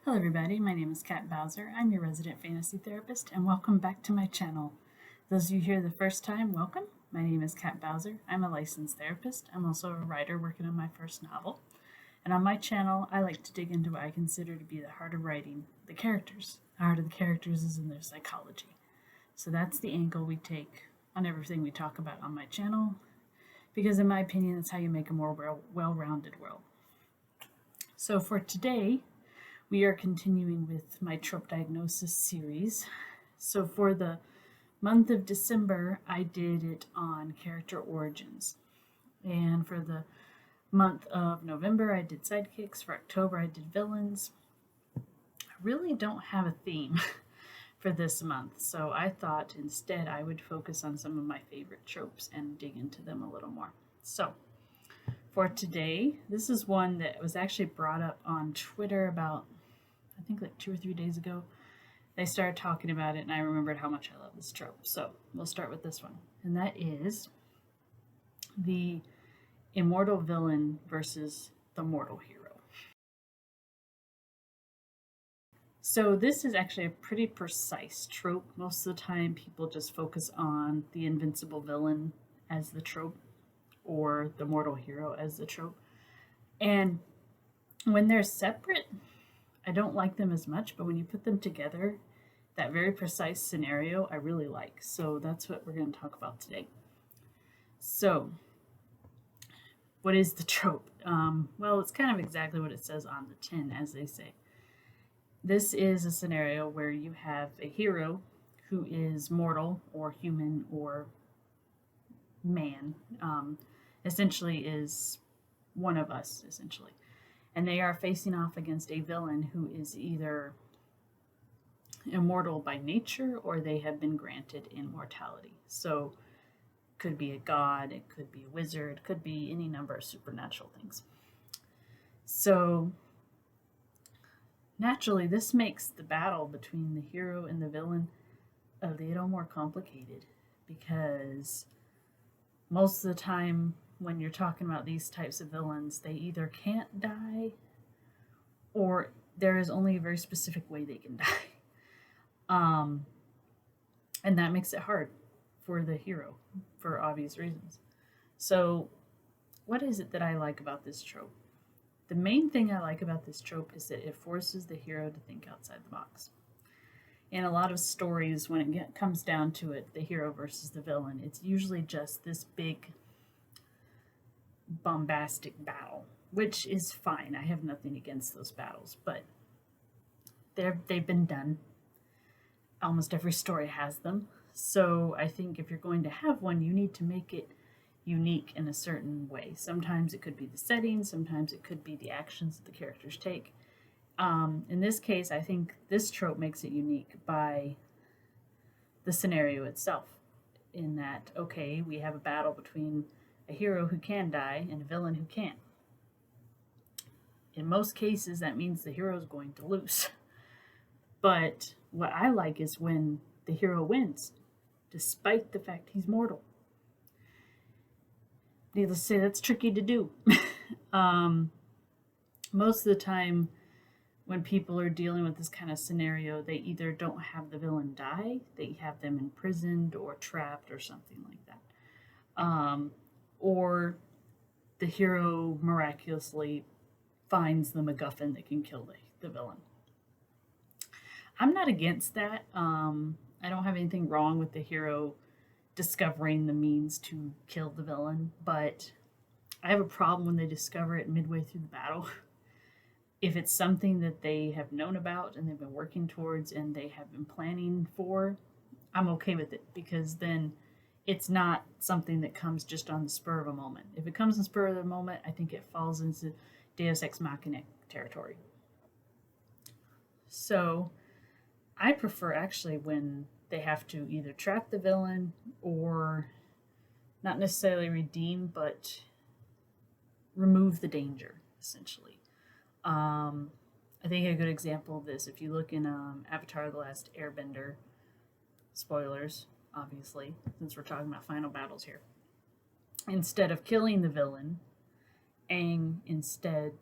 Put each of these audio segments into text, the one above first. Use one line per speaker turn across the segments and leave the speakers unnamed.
Hello everybody, my name is Kat Bowser. I'm your resident fantasy therapist and welcome back to my channel. Those of you here the first time, welcome. My name is Kat Bowser. I'm a licensed therapist. I'm also a writer working on my first novel. And on my channel, I like to dig into what I consider to be the heart of writing, the characters. The heart of the characters is in their psychology. So that's the angle we take on everything we talk about on my channel, because in my opinion, that's how you make a more well-rounded world. So for today, we are continuing with my trope diagnosis series. So for the month of December, I did it on character origins. And for the month of November, I did sidekicks. For October, I did villains. I really don't have a theme for this month, so I thought instead I would focus on some of my favorite tropes and dig into them a little more. So for today, this is one that was actually brought up on Twitter about, I think like 2 or 3 days ago. They started talking about it and I remembered how much I love this trope. So we'll start with this one. And that is the immortal villain versus the mortal hero. So this is actually a pretty precise trope. Most of the time people just focus on the invincible villain as the trope or the mortal hero as the trope. And when they're separate, I don't like them as much, but when you put them together, that very precise scenario I really like. So that's what we're going to talk about today. So what is the trope? Well, it's kind of exactly what it says on the tin, as they say. This is a scenario where you have a hero who is mortal or human or man, essentially is one of us, essentially. And they are facing off against a villain who is either immortal by nature or they have been granted immortality. So it could be a god, it could be a wizard, it could be any number of supernatural things. So naturally, this makes the battle between the hero and the villain a little more complicated, because most of the time when you're talking about these types of villains, they either can't die or there is only a very specific way they can die. And that makes it hard for the hero for obvious reasons. So what is it that I like about this trope? The main thing I like about this trope is that it forces the hero to think outside the box. In a lot of stories, when it comes down to it, the hero versus the villain, it's usually just this big bombastic battle, which is fine. I have nothing against those battles, but they've been done. Almost every story has them. So I think if you're going to have one, you need to make it unique in a certain way. Sometimes it could be the setting, sometimes it could be the actions that the characters take. In this case, I think this trope makes it unique by the scenario itself, in that, okay, we have a battle between a hero who can die and a villain who can't. In most cases, that means the hero is going to lose. But what I like is when the hero wins, despite the fact he's mortal. Needless to say, that's tricky to do. Most of the time, when people are dealing with this kind of scenario, they either don't have the villain die, they have them imprisoned or trapped or something like that. Or the hero miraculously finds the MacGuffin that can kill the villain. I'm not against that. I don't have anything wrong with the hero discovering the means to kill the villain, but I have a problem when they discover it midway through the battle. If it's something that they have known about and they've been working towards and they have been planning for, I'm okay with it, because then it's not something that comes just on the spur of a moment. If it comes on the spur of the moment, I think it falls into Deus Ex Machina territory. So I prefer actually when they have to either trap the villain or not necessarily redeem, but remove the danger, essentially. I think a good example of this, if you look in Avatar: The Last Airbender, spoilers, obviously, since we're talking about final battles here. Instead of killing the villain, Aang instead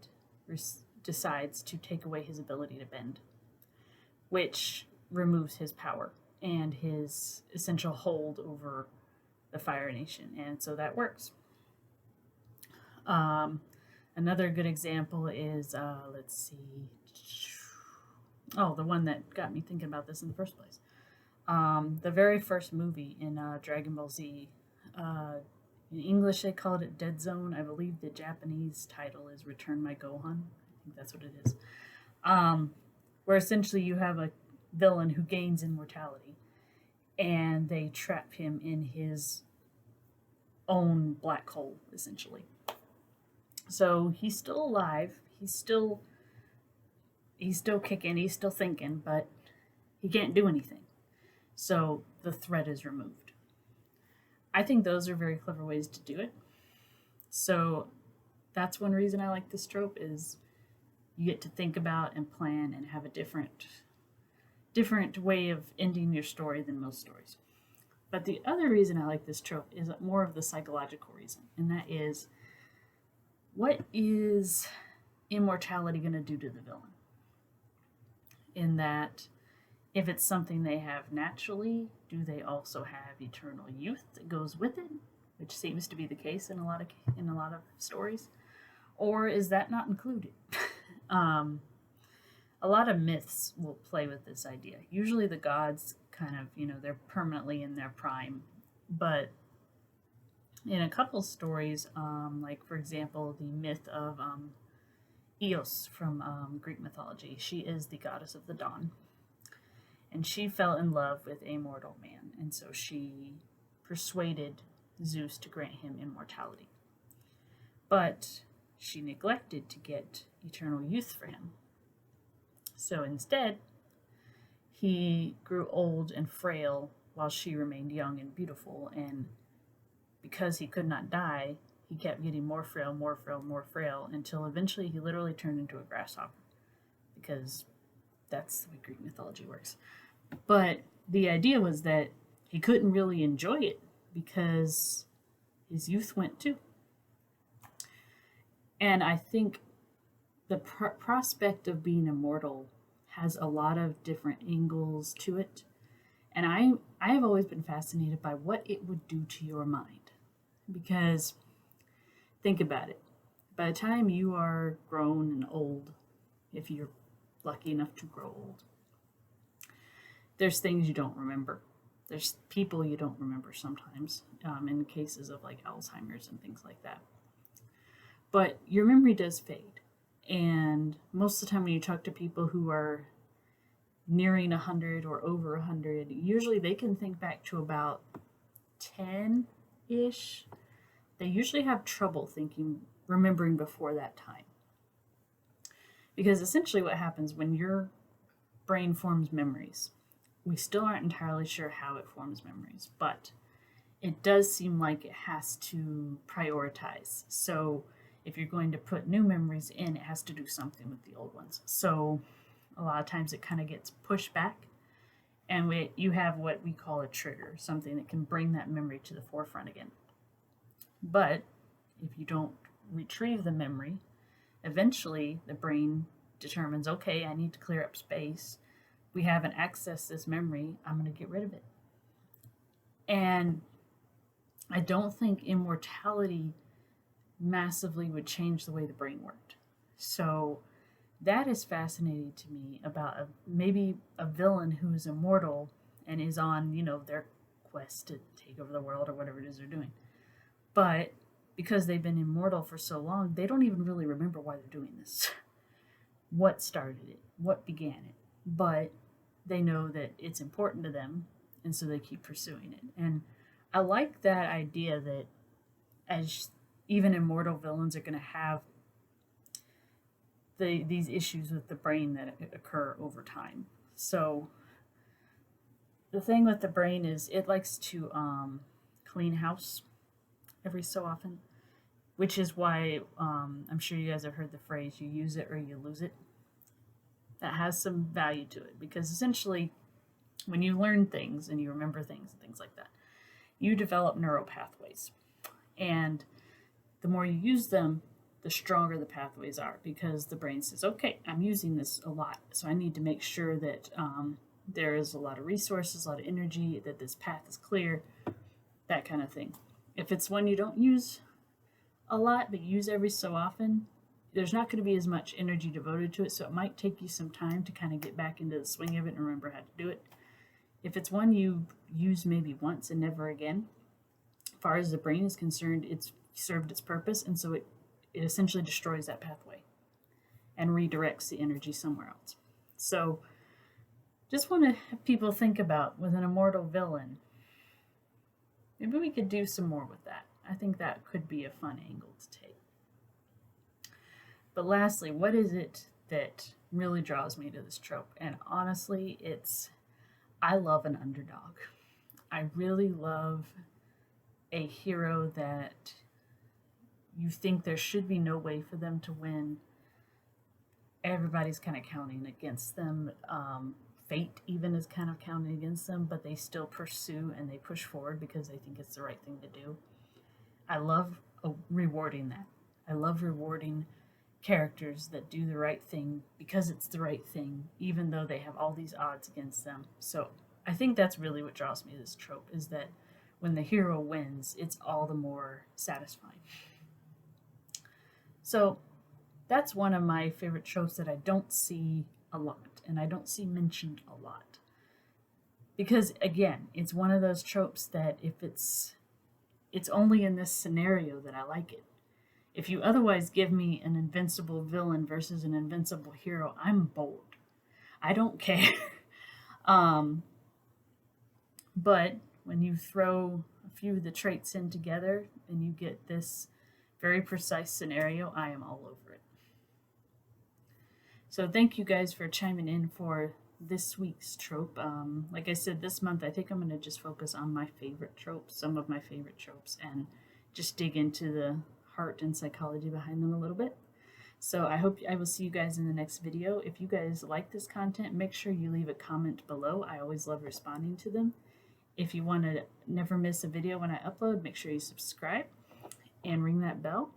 decides to take away his ability to bend, which removes his power and his essential hold over the Fire Nation. And so that works. Another good example is, let's see. Oh, the one that got me thinking about this in the first place. The very first movie in Dragon Ball Z. In English, they called it Dead Zone. I believe the Japanese title is Return My Gohan. I think that's what it is. Where essentially you have a villain who gains immortality, and they trap him in his own black hole, essentially. So he's still alive. He's still kicking. He's still thinking, but he can't do anything. So the threat is removed. I think those are very clever ways to do it. So that's one reason I like this trope, is you get to think about and plan and have a different way of ending your story than most stories. But the other reason I like this trope is more of the psychological reason, and that is, what is immortality going to do to the villain? In that, if it's something they have naturally, do they also have eternal youth that goes with it, which seems to be the case in a lot of stories, or is that not included? A lot of myths will play with this idea. Usually the gods kind of, they're permanently in their prime, but in a couple stories, like for example, the myth of Eos from Greek mythology, she is the goddess of the dawn. And she fell in love with a mortal man, and so she persuaded Zeus to grant him immortality. But she neglected to get eternal youth for him. So instead, he grew old and frail while she remained young and beautiful, and because he could not die, he kept getting more frail, until eventually he literally turned into a grasshopper, because that's the way Greek mythology works. But the idea was that he couldn't really enjoy it because his youth went too. And I think the prospect of being immortal has a lot of different angles to it. And I have always been fascinated by what it would do to your mind. Because think about it. By the time you are grown and old, if you're lucky enough to grow old, there's things you don't remember. There's people you don't remember sometimes, in cases of like Alzheimer's and things like that. But your memory does fade. And most of the time when you talk to people who are nearing 100 or over 100, usually they can think back to about 10-ish. They usually have trouble remembering before that time. Because essentially what happens when your brain forms memories, we still aren't entirely sure how it forms memories, but it does seem like it has to prioritize. So if you're going to put new memories in, it has to do something with the old ones. So a lot of times it kind of gets pushed back, and you have what we call a trigger, something that can bring that memory to the forefront again. But if you don't retrieve the memory, eventually the brain determines, okay, I need to clear up space. We haven't accessed this memory. I'm going to get rid of it. And I don't think immortality massively would change the way the brain worked. So that is fascinating to me about maybe a villain who is immortal and is on, their quest to take over the world or whatever it is they're doing. But because they've been immortal for so long, they don't even really remember why they're doing this. What started it? What began it? But they know that it's important to them, and so they keep pursuing it. And I like that idea that as even immortal villains are going to have these issues with the brain that occur over time. So the thing with the brain is it likes to clean house every so often, which is why I'm sure you guys have heard the phrase, you use it or you lose it. That has some value to it, because essentially when you learn things and you remember things and things like that, you develop neural pathways. And the more you use them, the stronger the pathways are, because the brain says, okay, I'm using this a lot, so I need to make sure that there is a lot of resources, a lot of energy, that this path is clear, that kind of thing. If it's one you don't use a lot but use every so often, there's not going to be as much energy devoted to it, so it might take you some time to kind of get back into the swing of it and remember how to do it. If it's one you use maybe once and never again, as far as the brain is concerned, it's served its purpose, and so it essentially destroys that pathway and redirects the energy somewhere else. So just want to have people think about, with an immortal villain, maybe we could do some more with that. I think that could be a fun angle to take. But lastly, what is it that really draws me to this trope? And honestly, I love an underdog. I really love a hero that you think there should be no way for them to win. Everybody's kind of counting against them. Fate even is kind of counting against them, but they still pursue and they push forward because they think it's the right thing to do. I love rewarding that. I love rewarding characters that do the right thing because it's the right thing, even though they have all these odds against them. So I think that's really what draws me to this trope, is that when the hero wins, it's all the more satisfying. So that's one of my favorite tropes that I don't see a lot, and I don't see mentioned a lot. Because again, it's one of those tropes that if it's only in this scenario that I like it. If you otherwise give me an invincible villain versus an invincible hero, I'm bored. I don't care. But when you throw a few of the traits in together and you get this very precise scenario, I am all over it. So thank you guys for chiming in for this week's trope. Like I said, this month I think I'm going to just focus on my favorite tropes, some of my favorite tropes, and just dig into the heart and psychology behind them a little bit. So I hope I will see you guys in the next video. If you guys like this content, make sure you leave a comment below. I always love responding to them. If you want to never miss a video when I upload, make sure you subscribe and ring that bell.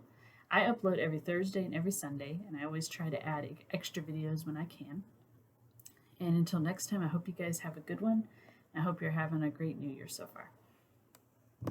I upload every Thursday and every Sunday, and I always try to add extra videos when I can. And until next time, I hope you guys have a good one. I hope you're having a great New Year so far.